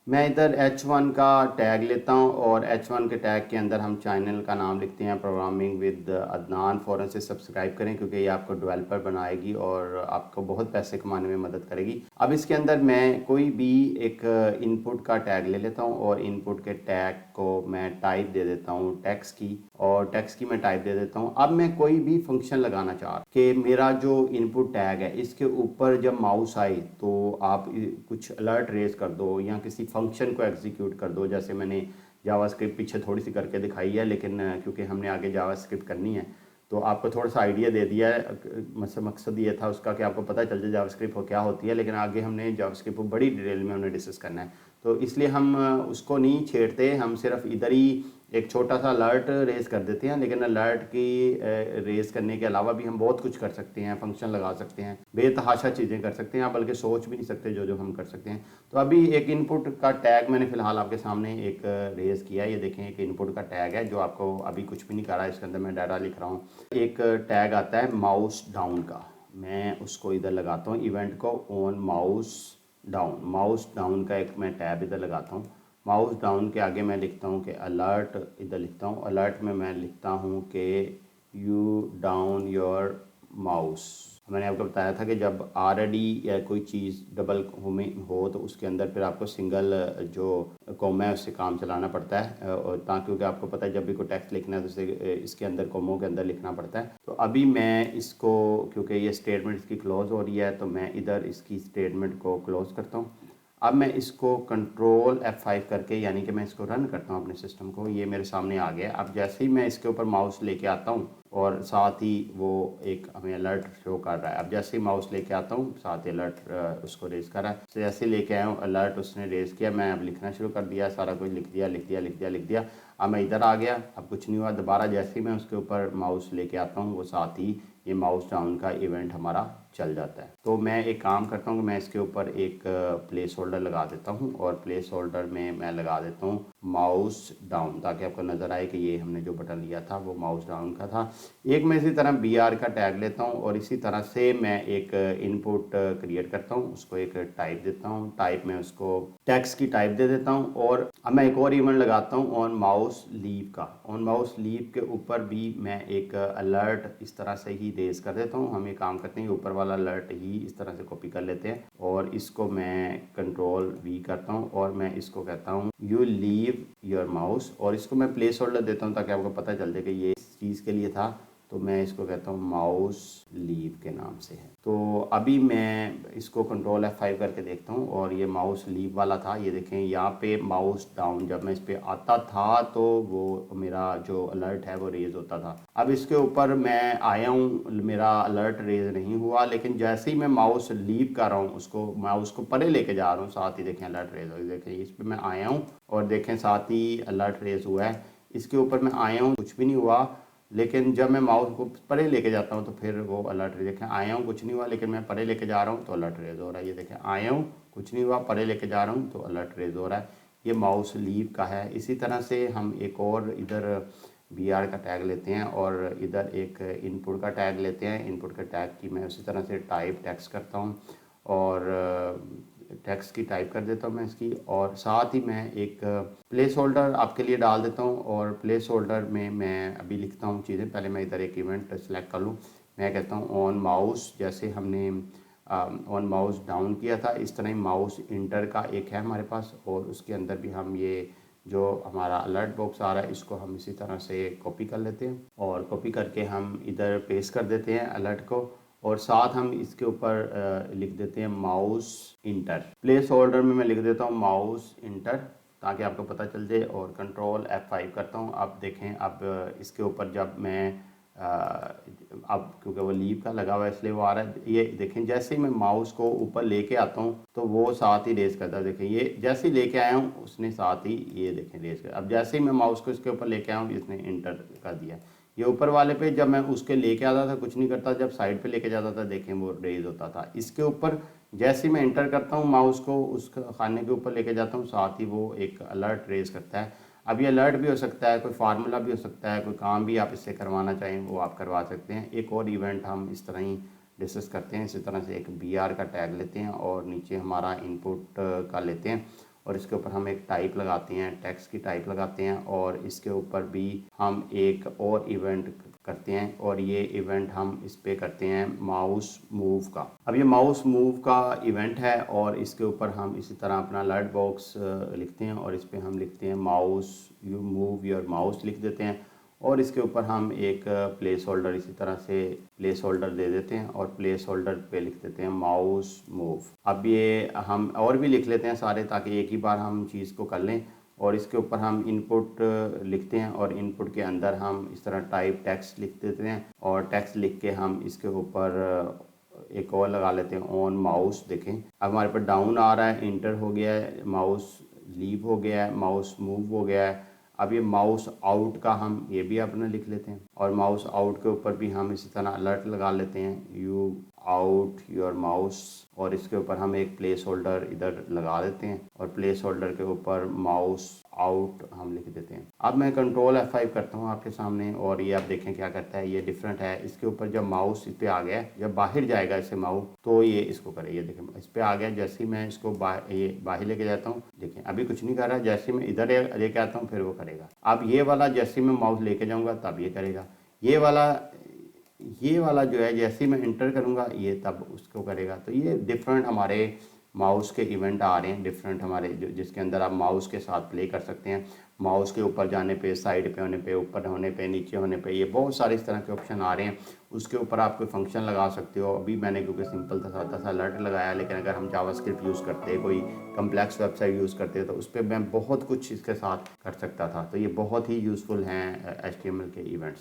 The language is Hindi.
मैं इधर H1 का टैग लेता हूँ और H1 के टैग के अंदर हम चैनल का नाम लिखते हैं प्रोग्रामिंग विद अदनान। फ़ौरन से सब्सक्राइब करें क्योंकि ये आपको डेवलपर बनाएगी और आपको बहुत पैसे कमाने में मदद करेगी। अब इसके अंदर मैं कोई भी एक इनपुट का टैग ले लेता हूँ और इनपुट के टैग को मैं टाइप दे देता हूँ टेक्स्ट की, और टेक्स्ट की मैं टाइप दे देता हूँ। अब मैं कोई भी फंक्शन लगाना चाह रहा कि मेरा जो इनपुट टैग है इसके ऊपर जब माउस आए तो आप कुछ अलर्ट रेज कर दो या किसी फंक्शन को एग्जीक्यूट कर दो। जैसे मैंने जावास्क्रिप्ट पीछे थोड़ी सी करके दिखाई है, लेकिन क्योंकि हमने आगे जावास्क्रिप्ट करनी है तो आपको थोड़ा सा आइडिया दे दिया है। मकसद ये था उसका कि आपको पता चल जाए जावास्क्रिप्ट क्या होती है, लेकिन आगे हमने जावास्क्रिप्ट को बड़ी डिटेल में हमने डिस्कस करना है। तो इसलिए हम उसको नहीं छेड़ते, हम सिर्फ इधर ही एक छोटा सा अलर्ट रेज कर देते हैं। लेकिन अलर्ट की रेज करने के अलावा भी हम बहुत कुछ कर सकते हैं, फंक्शन लगा सकते हैं, बेतहाशा चीज़ें कर सकते हैं, आप बल्कि सोच भी नहीं सकते जो जो हम कर सकते हैं। तो अभी एक इनपुट का टैग मैंने फ़िलहाल आपके सामने एक रेज किया है। ये देखें एक इनपुट का टैग है जो आपको अभी कुछ भी नहीं कर रहा है, इसके अंदर मैं डाटा लिख रहा हूँ। एक टैग आता है माउस डाउन का, मैं उसको इधर लगाता हूँ इवेंट को on mouse down. Mouse down का एक मैं टैब इधर लगाता हूँ। माउस डाउन के आगे मैं लिखता हूँ कि अलर्ट, इधर लिखता हूँ अलर्ट में मैं लिखता हूँ कि यू डाउन योर माउस। मैंने आपको बताया था कि जब ऑलरेडी या कोई चीज़ डबल हो तो उसके अंदर फिर आपको सिंगल जो कॉमा है उससे काम चलाना पड़ता है, और ताकि क्योंकि आपको पता है जब भी कोई टेक्स्ट लिखना है तो उसे इसके अंदर कॉमों के अंदर लिखना पड़ता है। तो अभी मैं इसको, क्योंकि ये स्टेटमेंट इसकी क्लोज हो रही है, तो मैं इधर इसकी स्टेटमेंट को क्लोज करता हूँ। अब मैं इसको कंट्रोल F5 करके, यानी कि मैं इसको रन करता हूँ अपने सिस्टम को, ये मेरे सामने आ गया। अब जैसे ही मैं इसके ऊपर माउस लेके आता हूँ और साथ ही वो एक हमें अलर्ट शो कर रहा है। अब जैसे ही माउस लेके आता हूँ साथ ही अलर्ट उसको रेज कर रहा है। तो जैसे लेके आया हूँ अलर्ट उसने रेज किया, मैं अब लिखना शुरू कर दिया, सारा कुछ लिख दिया लिख दिया लिख दिया लिख दिया। अब मैं इधर आ गया, अब कुछ नहीं हुआ। दोबारा जैसे ही मैं उसके ऊपर माउस लेके आता हूँ वो साथ ही ये माउस डाउन का इवेंट हमारा चल जाता है। तो मैं एक काम करता हूँ कि मैं इसके ऊपर एक प्लेस होल्डर लगा देता हूँ और प्लेस होल्डर में मैं लगा देता हूँ माउस डाउन, ताकि आपको नज़र आए कि ये हमने जो बटन लिया था वो माउस डाउन का था। एक मैं इसी तरह BR का टैग लेता हूँ और इसी तरह से मैं एक इनपुट क्रिएट करता हूँ, उसको एक टाइप देता हूँ। टाइप में उसको टेक्स्ट की टाइप दे देता हूँ। और अब मैं एक और इवेंट लगाता हूँ ऑन माउस लीव का। ऑन माउस लीव के ऊपर भी मैं एक अलर्ट इस तरह से ही रेज कर देता हूँ। हम ये काम करते हैं ऊपर वाला अलर्ट ही इस तरह से कॉपी कर लेते हैं और इसको मैं कंट्रोल V करता हूँ और मैं इसको कहता हूँ यू लीव योर माउस, और इसको मैं प्लेस होल्डर देता हूँ ताकि आपको पता चल जाए कि ये इस चीज़ के लिए था। तो मैं इसको कहता हूँ माउस लीव के नाम से है। तो अभी मैं इसको कंट्रोल F5 करके देखता हूँ और ये माउस लीव वाला था। ये देखें यहाँ पे माउस डाउन जब मैं इस पर आता था तो वो मेरा जो अलर्ट है वो रेज होता था। अब इसके ऊपर मैं आया हूँ, मेरा अलर्ट रेज नहीं हुआ, लेकिन जैसे ही मैं माउस लीव कर रहा हूँ उसको माउस को परे लेके जा रहा हूँ, साथ ही देखें अलर्ट रेज हो। देखें इस पर मैं आया हूँ और देखें साथ ही अलर्ट रेज हुआ है। इसके ऊपर मैं आया हूँ कुछ भी नहीं हुआ, लेकिन जब मैं माउस को परे लेके जाता हूँ तो फिर वो अलर्ट रेज, देखें आया हूँ कुछ नहीं हुआ, लेकिन मैं परे लेके जा रहा हूँ तो अलर्ट रेज हो रहा है। ये देखें आया हूँ कुछ नहीं हुआ, परे लेके जा रहा हूँ तो अलर्ट रेज हो रहा है। ये माउस लीव का है। इसी तरह से हम एक और इधर BR का टैग लेते हैं और इधर एक इनपुट का टैग लेते हैं। इनपुट का टैग की मैं उसी तरह से टाइप टेक्स्ट करता हूँ और टेक्स्ट की टाइप कर देता हूँ मैं इसकी, और साथ ही मैं एक प्लेस होल्डर आपके लिए डाल देता हूँ। और प्लेस होल्डर में मैं अभी लिखता हूँ चीज़ें। पहले मैं इधर एक इवेंट सेलेक्ट कर लूँ। मैं कहता हूँ ऑन माउस, जैसे हमने ऑन माउस डाउन किया था इस तरह ही माउस इंटर का एक है हमारे पास, और उसके अंदर भी हम ये जो हमारा अलर्ट बॉक्स आ रहा है इसको हम इसी तरह से कॉपी कर लेते हैं और कॉपी करके हम इधर पेस्ट कर देते हैं अलर्ट को, और साथ हम इसके ऊपर लिख देते हैं माउस इंटर। प्लेस होल्डर में मैं लिख देता हूँ माउस इंटर ताकि आपको पता चल जाए, और कंट्रोल F5 करता हूँ। अब देखें अब इसके ऊपर जब मैं अब क्योंकि वो लीव का लगा हुआ है इसलिए वो आ रहा है। ये देखें जैसे ही मैं माउस को ऊपर लेके आता हूँ तो वो साथ ही रेस करता है। देखें ये जैसे ही लेके आया हूँ उसने साथ ही ये देखें रेस कर। अब जैसे ही मैं माउस को इसके ऊपर लेके आया हूँ इसने इंटर कर दिया। ये ऊपर वाले पे जब मैं उसके लेके आता था कुछ नहीं करता, जब साइड पे लेके जाता था देखें वो रेज होता था। इसके ऊपर जैसे ही मैं इंटर करता हूँ माउस को उस खाने के ऊपर लेके जाता हूँ साथ ही वो एक अलर्ट रेज करता है। अब ये अलर्ट भी हो सकता है, कोई फार्मूला भी हो सकता है, कोई काम भी आप इससे करवाना चाहें वो आप करवा सकते हैं। एक और इवेंट हम इस तरह ही डिस्कस करते हैं। इसी तरह से एक BR का टैग लेते हैं और नीचे हमारा इनपुट का लेते हैं और इसके ऊपर हम एक टाइप लगाते हैं, टेक्स्ट की टाइप लगाते हैं और इसके ऊपर भी हम एक और इवेंट करते हैं और ये इवेंट हम इस पे करते हैं माउस मूव का। अब ये माउस मूव का इवेंट है और इसके ऊपर हम इसी तरह अपना अलर्ट बॉक्स लिखते हैं और इस पे हम लिखते हैं mouse, you move your mouse लिख देते हैं और इसके ऊपर हम एक प्लेस होल्डर इसी तरह से प्लेस होल्डर दे देते हैं और प्लेस होल्डर पे लिख देते हैं माउस मूव। अब ये हम और भी लिख लेते हैं सारे ताकि एक ही बार हम चीज़ को कर लें और इसके ऊपर हम इनपुट लिखते हैं और इनपुट के अंदर हम इस तरह टाइप टेक्स्ट लिख देते हैं और टेक्स्ट लिख के हम इसके ऊपर एक और लगा लेते हैं ऑन माउस। देखें अब हमारे पास डाउन आ रहा है, इंटर हो गया है, माउस लीव हो गया है, माउस मूव हो गया है। अब ये माउस आउट का हम ये भी अपना लिख लेते हैं और माउस आउट के ऊपर भी हम इसी तरह अलर्ट लगा लेते हैं, यू आउट योर माउस और इसके ऊपर हम एक प्लेस होल्डर इधर लगा देते हैं और प्लेस होल्डर के ऊपर माउस आउट हम लिख देते हैं। अब मैं कंट्रोल F5 करता हूँ आपके सामने और ये आप देखें क्या करता है, ये डिफरेंट है। इसके ऊपर जब माउस इस पे आ गया, जब बाहर जाएगा इससे माउस तो ये इसको करे, ये देखें इस पे आ गया। जैसे ही मैं इसको ये बाहर लेके जाता हूँ, देखें अभी कुछ नहीं कर रहा, जैसे मैं इधर लेके आता हूँ फिर वो करेगा। अब ये वाला जैसे मैं माउस लेके जाऊँगा तब ये करेगा, ये वाला जो है जैसे ही मैं इंटर करूँगा ये तब उसको करेगा। तो ये डिफरेंट हमारे माउस के इवेंट आ रहे हैं, डिफरेंट हमारे जिसके अंदर आप माउस के साथ प्ले कर सकते हैं। माउस के ऊपर जाने पे, साइड पे होने पे, ऊपर होने पे, नीचे होने पे, ये बहुत सारे इस तरह के ऑप्शन आ रहे हैं। उसके ऊपर आप कोई फंक्शन लगा सकते हो। अभी मैंने क्योंकि सिंपल था सादा सा अलर्ट लगाया, लेकिन अगर हम जावास्क्रिप्ट यूज़ करते, कोई कम्प्लेक्स वेबसाइट यूज़ करते तो उस पर मैं बहुत कुछ इसके साथ कर सकता था। तो ये बहुत ही यूज़फुल हैं HTML के इवेंट्स।